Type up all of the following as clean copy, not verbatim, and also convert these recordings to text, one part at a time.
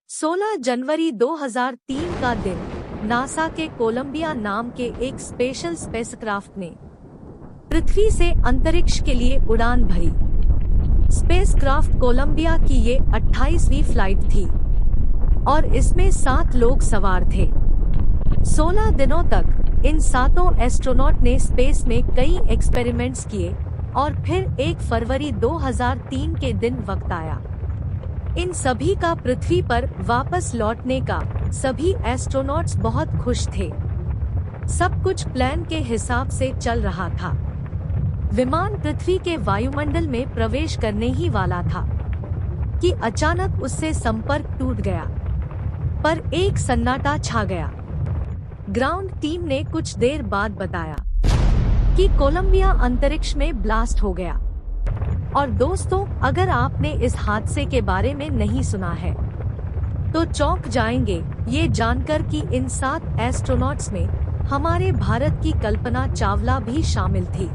16 जनवरी 2003 का दिन नासा के कोलंबिया नाम के एक स्पेशल स्पेसक्राफ्ट ने पृथ्वी से अंतरिक्ष के लिए उड़ान भरी। स्पेसक्राफ्ट कोलंबिया की ये 28वीं फ्लाइट थी और इसमें 7 लोग सवार थे। 16 दिनों तक इन 7 एस्ट्रोनॉट ने स्पेस में कई एक्सपेरिमेंट्स किए और फिर 1 फरवरी 2003 के दिन वक्त आया इन सभी का पृथ्वी पर वापस लौटने का। सभी एस्ट्रोनॉट्स बहुत खुश थे। सब कुछ प्लान के हिसाब से चल रहा था। विमान पृथ्वी के वायुमंडल में प्रवेश करने ही वाला था कि अचानक उससे संपर्क टूट गया, पर एक सन्नाटा छा गया। ग्राउंड टीम ने कुछ देर बाद बताया कि कोलंबिया अंतरिक्ष में ब्लास्ट हो गया। और दोस्तों, अगर आपने इस हादसे के बारे में नहीं सुना है तो चौंक जाएंगे ये जानकर कि इन 7 एस्ट्रोनॉट्स में हमारे भारत की कल्पना चावला भी शामिल थी।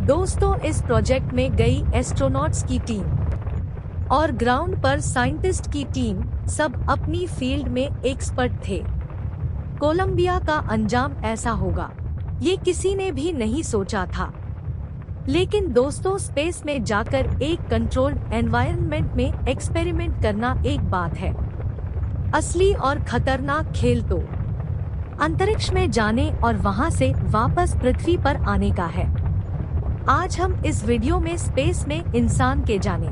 दोस्तों, इस प्रोजेक्ट में गई एस्ट्रोनॉट्स की टीम और ग्राउंड पर साइंटिस्ट की टीम सब अपनी फील्ड में एक्सपर्ट थे। कोलंबिया का अंजाम ऐसा होगा ये किसी ने भी नहीं सोचा था। लेकिन दोस्तों, स्पेस में जाकर एक कंट्रोल्ड एनवायरनमेंट में एक्सपेरिमेंट करना एक बात है, असली और खतरनाक खेल तो अंतरिक्ष में जाने और वहां से वापस पृथ्वी पर आने का है। आज हम इस वीडियो में स्पेस में इंसान के जाने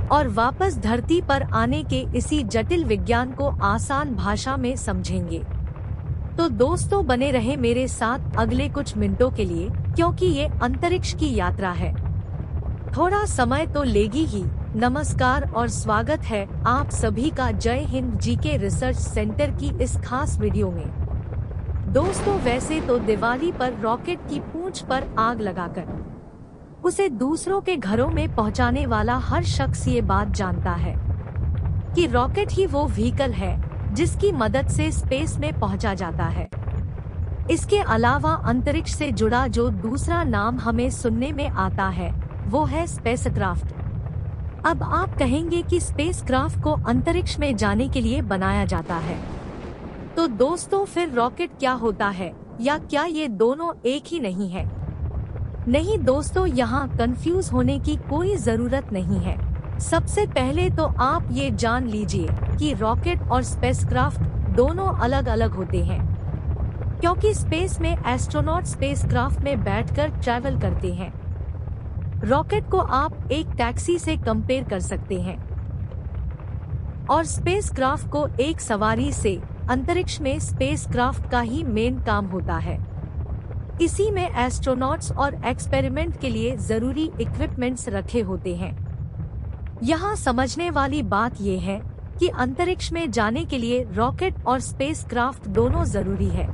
और वापस धरती पर आने के इसी जटिल विज्ञान को आसान भाषा में समझेंगे। तो दोस्तों, बने रहे मेरे साथ अगले कुछ मिनटों के लिए, क्योंकि ये अंतरिक्ष की यात्रा है। थोड़ा समय तो लेगी ही। नमस्कार और स्वागत है आप सभी का जय हिंद जीके रिसर्च सेंटर की इस खास वीडियो में। दोस्तों, वैसे तो दिवाली पर रॉकेट की पूंछ पर आग लगाकर उसे दूसरों के घरों में पहुंचाने वाला हर शख्स ये बात जानता है कि रॉकेट ही वो व्हीकल है जिसकी मदद से स्पेस में पहुंचा जाता है। इसके अलावा अंतरिक्ष से जुड़ा जो दूसरा नाम हमें सुनने में आता है वो है स्पेसक्राफ्ट। अब आप कहेंगे कि स्पेसक्राफ्ट को अंतरिक्ष में जाने के लिए बनाया जाता है, तो दोस्तों फिर रॉकेट क्या होता है, या क्या ये दोनों एक ही नहीं है? नहीं दोस्तों, यहाँ कंफ्यूज होने की कोई जरूरत नहीं है। सबसे पहले तो आप ये जान लीजिए कि रॉकेट और स्पेसक्राफ्ट दोनों अलग अलग होते हैं, क्योंकि स्पेस में एस्ट्रोनॉट स्पेसक्राफ्ट में बैठकर ट्रैवल करते हैं। रॉकेट को आप एक टैक्सी से कंपेयर कर सकते हैं और स्पेसक्राफ्ट को एक सवारी से। अंतरिक्ष में स्पेसक्राफ्ट का ही मेन काम होता है। इसी में एस्ट्रोनॉट्स और एक्सपेरिमेंट के लिए जरूरी इक्विपमेंट्स रखे होते हैं। यहाँ समझने वाली बात यह है कि अंतरिक्ष में जाने के लिए रॉकेट और स्पेसक्राफ्ट दोनों जरूरी है,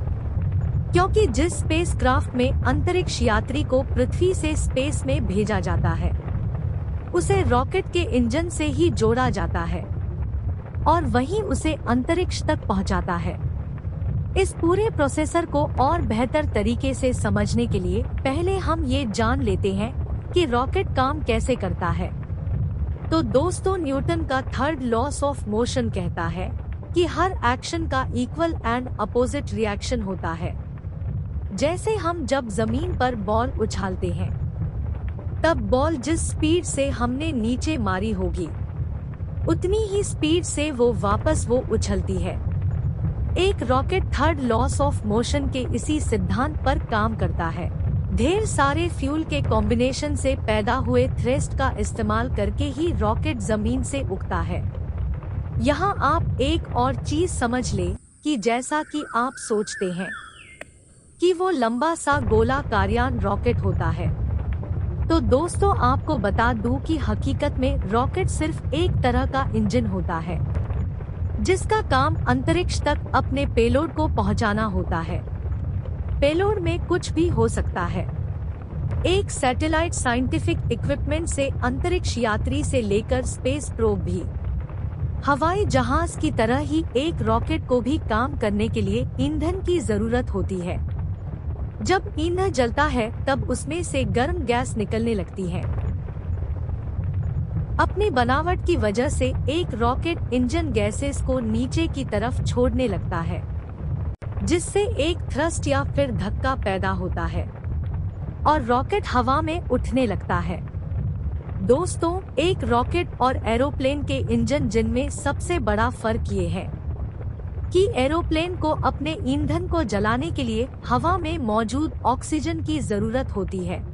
क्योंकि जिस स्पेसक्राफ्ट में अंतरिक्ष यात्री को पृथ्वी से स्पेस में भेजा जाता है उसे रॉकेट के इंजन से ही जोड़ा जाता है और वहीं उसे अंतरिक्ष तक पहुंचाता है। इस पूरे प्रोसेसर को और बेहतर तरीके से समझने के लिए पहले हम ये जान लेते हैं कि रॉकेट काम कैसे करता है। तो दोस्तों, न्यूटन का 3rd लॉस ऑफ मोशन कहता है कि हर एक्शन का इक्वल एंड अपोजिट रिएक्शन होता है। जैसे हम जब जमीन पर बॉल उछालते हैं तब बॉल जिस स्पीड से हमने नीचे मारी होगी उतनी ही स्पीड से वो वापस उछलती है। एक rocket 3rd loss of motion के इसी सिद्धांत पर काम करता है। ढेर सारे फ्यूल के कॉम्बिनेशन से पैदा हुए थ्रस्ट का इस्तेमाल करके ही रॉकेट जमीन से उगता है। यहाँ आप एक और चीज समझ ले कि जैसा कि आप सोचते हैं कि वो लंबा सा गोला कार्यान रॉकेट होता है, तो दोस्तों आपको बता दूं कि हकीकत में रॉकेट सिर्फ एक तरह का इंजन होता है जिसका काम अंतरिक्ष तक अपने पेलोड को पहुंचाना होता है। पेलोड में कुछ भी हो सकता है। एक सैटेलाइट साइंटिफिक इक्विपमेंट से अंतरिक्ष यात्री से लेकर स्पेस प्रोब भी। हवाई जहाज की तरह ही एक रॉकेट को भी काम करने के लिए ईंधन की जरूरत होती है। जब ईंधन जलता है तब उसमें से गर्म गैस निकलने लगती है। अपनी बनावट की वजह से एक रॉकेट इंजन गैसेस को नीचे की तरफ छोड़ने लगता है, जिससे एक थ्रस्ट या फिर धक्का पैदा होता है और रॉकेट हवा में उठने लगता है। दोस्तों, एक रॉकेट और एरोप्लेन के इंजन जिनमें सबसे बड़ा फर्क ये है कि एरोप्लेन को अपने ईंधन को जलाने के लिए हवा में मौजूद ऑक्सीजन की जरूरत होती है।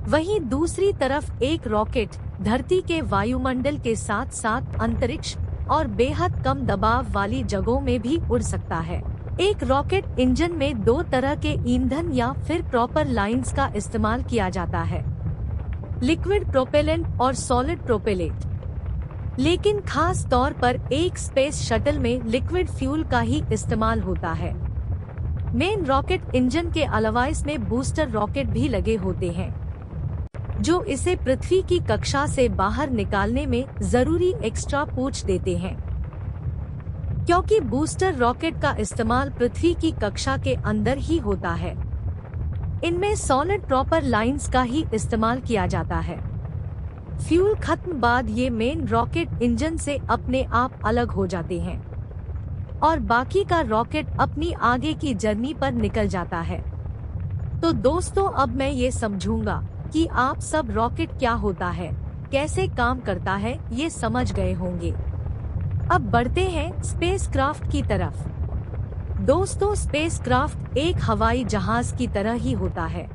वहीं दूसरी तरफ एक रॉकेट धरती के वायुमंडल के साथ साथ अंतरिक्ष और बेहद कम दबाव वाली जगहों में भी उड़ सकता है। एक रॉकेट इंजन में दो तरह के ईंधन या फिर प्रॉपर लाइंस का इस्तेमाल किया जाता है, लिक्विड प्रोपेलेंट और सॉलिड प्रोपेलेंट। लेकिन खास तौर पर एक स्पेस शटल में लिक्विड फ्यूल का ही इस्तेमाल होता है। मेन रॉकेट इंजन के अलावा इसमें बूस्टर रॉकेट भी लगे होते हैं, जो इसे पृथ्वी की कक्षा से बाहर निकालने में जरूरी एक्स्ट्रा पूछ देते हैं। क्योंकि बूस्टर रॉकेट का इस्तेमाल पृथ्वी की कक्षा के अंदर ही होता है, इनमें सॉलिड प्रॉपर लाइंस का ही इस्तेमाल किया जाता है। फ्यूल खत्म बाद ये मेन रॉकेट इंजन से अपने आप अलग हो जाते हैं और बाकी का रॉकेट अपनी आगे की जर्नी पर निकल जाता है। तो दोस्तों, अब मैं ये समझूंगा कि आप सब रॉकेट क्या होता है, कैसे काम करता है, ये समझ गए होंगे। अब बढ़ते हैं स्पेसक्राफ्ट की तरफ। दोस्तों, स्पेसक्राफ्ट एक हवाई जहाज की तरह ही होता है,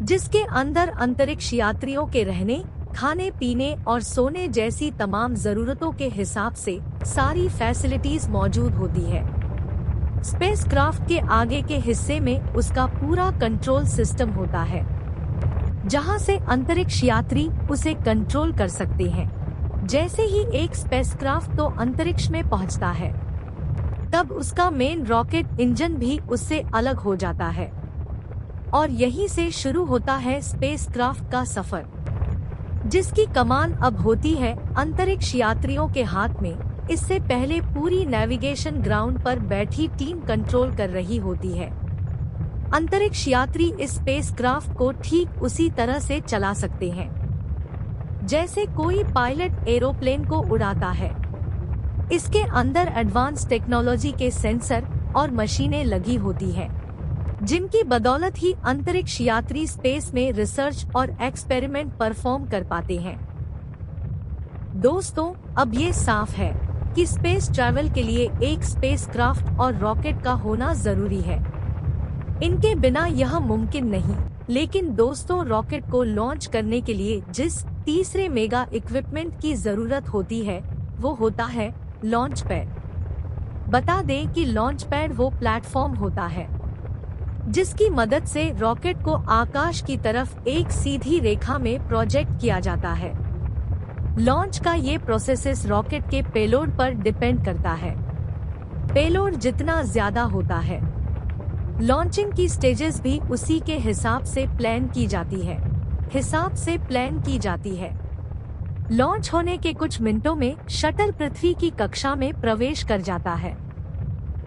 जिसके अंदर अंतरिक्ष यात्रियों के रहने, खाने पीने और सोने जैसी तमाम जरूरतों के हिसाब से सारी फैसिलिटीज मौजूद होती है। स्पेसक्राफ्ट के आगे के हिस्से में उसका पूरा कंट्रोल सिस्टम होता है, जहां से अंतरिक्ष यात्री उसे कंट्रोल कर सकते हैं। जैसे ही एक स्पेसक्राफ्ट तो अंतरिक्ष में पहुंचता है, तब उसका मेन रॉकेट इंजन भी उससे अलग हो जाता है और यहीं से शुरू होता है स्पेसक्राफ्ट का सफर, जिसकी कमान अब होती है अंतरिक्ष यात्रियों के हाथ में। इससे पहले पूरी नेविगेशन ग्राउंड पर बैठी टीम कंट्रोल कर रही होती है। अंतरिक्ष यात्री इस स्पेसक्राफ्ट को ठीक उसी तरह से चला सकते हैं जैसे कोई पायलट एरोप्लेन को उड़ाता है। इसके अंदर एडवांस टेक्नोलॉजी के सेंसर और मशीनें लगी होती हैं, जिनकी बदौलत ही अंतरिक्ष यात्री स्पेस में रिसर्च और एक्सपेरिमेंट परफॉर्म कर पाते हैं। दोस्तों, अब ये साफ है कि स्पेस ट्रैवल के लिए एक स्पेसक्राफ्ट और रॉकेट का होना जरूरी है। इनके बिना यह मुमकिन नहीं। लेकिन दोस्तों, रॉकेट को लॉन्च करने के लिए जिस तीसरे मेगा इक्विपमेंट की जरूरत होती है, वो होता है लॉन्च पैड। बता दें कि लॉन्च पैड वो प्लेटफॉर्म होता है जिसकी मदद से रॉकेट को आकाश की तरफ एक सीधी रेखा में प्रोजेक्ट किया जाता है। लॉन्च का ये प्रोसेस रॉकेट के पेलोड पर डिपेंड करता है। पेलोड जितना ज्यादा होता है, लॉन्चिंग की स्टेजेस भी उसी के हिसाब से प्लान की जाती है। लॉन्च होने के कुछ मिनटों में शटल पृथ्वी की कक्षा में प्रवेश कर जाता है,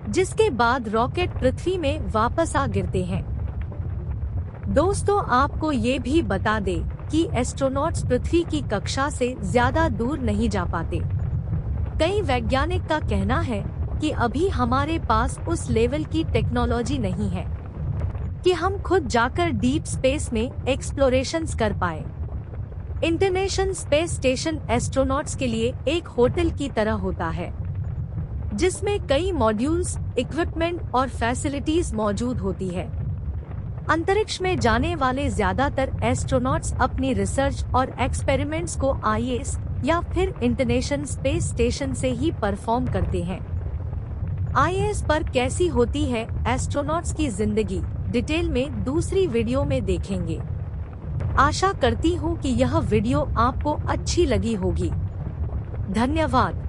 जिसके बाद रॉकेट पृथ्वी में वापस आ गिरते हैं। दोस्तों, आपको ये भी बता दें कि एस्ट्रोनॉट्स पृथ्वी की कक्षा से ज्यादा दूर नहीं जा पाते। कई वैज्ञानिक का कहना है कि अभी हमारे पास उस लेवल की टेक्नोलॉजी नहीं है कि हम खुद जाकर डीप स्पेस में एक्सप्लोरेशंस कर पाए। इंटरनेशनल स्पेस स्टेशन एस्ट्रोनॉट्स के लिए एक होटल की तरह होता है, जिसमें कई मॉड्यूल्स, इक्विपमेंट और फैसिलिटीज मौजूद होती है। अंतरिक्ष में जाने वाले ज्यादातर एस्ट्रोनॉट्स अपनी रिसर्च और एक्सपेरिमेंट्स को आईएस या फिर इंटरनेशनल स्पेस स्टेशन से ही परफॉर्म करते हैं। आईएस पर कैसी होती है एस्ट्रोनॉट्स की जिंदगी, डिटेल में दूसरी वीडियो में देखेंगे। आशा करती हूँ कि यह वीडियो आपको अच्छी लगी होगी। धन्यवाद।